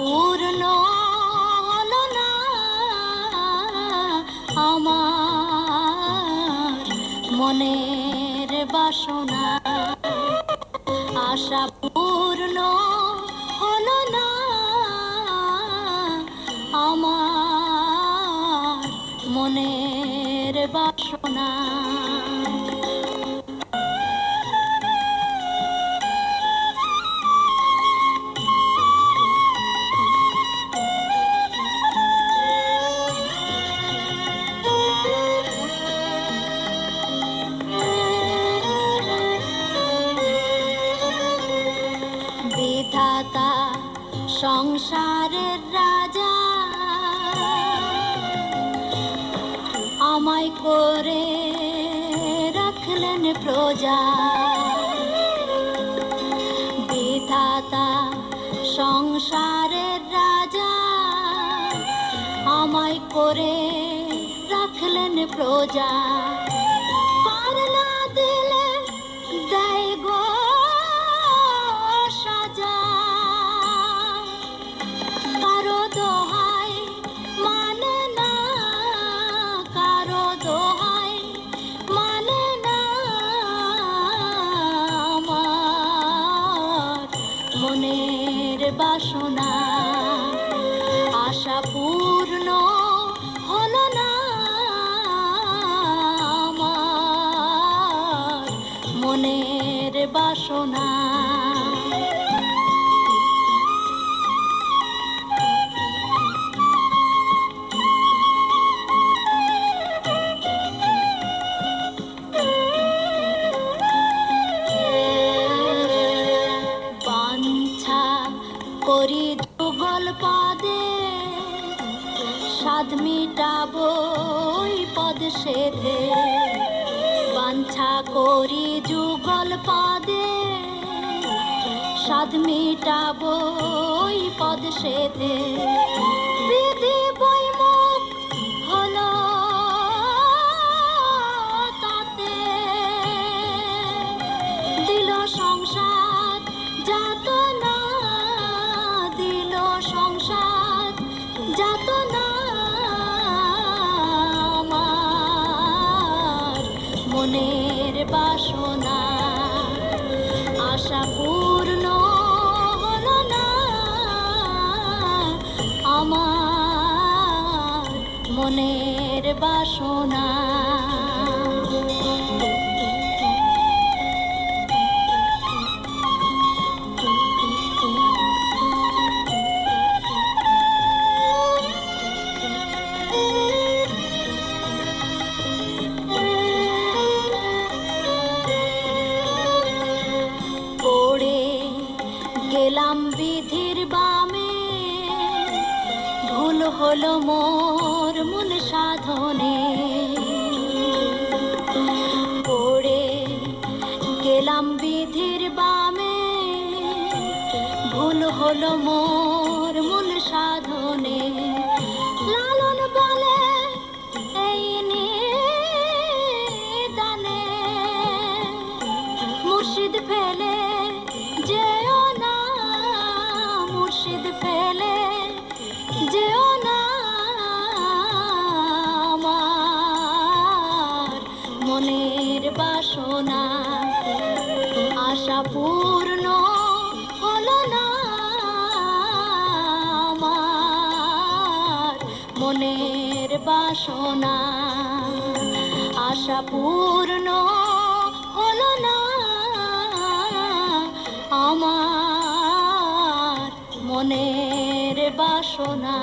পূর্ণ হলো না আমার মনের বাসনা, আশা পূর্ণ হলো না আমার মনের বাসনা। বিধাতা সংসারের রাজা আমায় করে রাখলেন প্রজা। বিধাতা সংসারের রাজা আমায় করে রাখলেন প্রজা। পার না দিলে দেয় গো সাজা, কারো দোহাই মানে না, কারো দোহাই মানে না আমার মনের বাসনা, আশা পূর্ণ হলো না আমার মনের বাসনা। বাঞ্ছা করি যুগল পদে সাধ মিটাবো পদ সেধে। বাঞ্ছা করি যুগল পদে সাধ মিটাবো পদ সেধে। বিধি বৈমুখ হলো তাতে, দিল সংসার যাতনা, দিল সংসার যাতনা আমার মনের বাসনা, আশা পূর্ণ হলো না আমার মনের বাসনা। পড়ে গেলাম বিধির বামে, ভুল হলো মোর মূল সাধনে। পড়ে গেলাম বিধির বামে, ভুল হলো মোর মূল সাধনে। লালন বলে এই নিদানে, মুর্শিদ ফেলে যেও না, মুর্শিদ ফেলে যেও না আমার মনের বাসনা, আশা পূর্ণ হলো না আমার মনের বাসনা, আশা পূর্ণ হলো না আমার মনের বাসনা।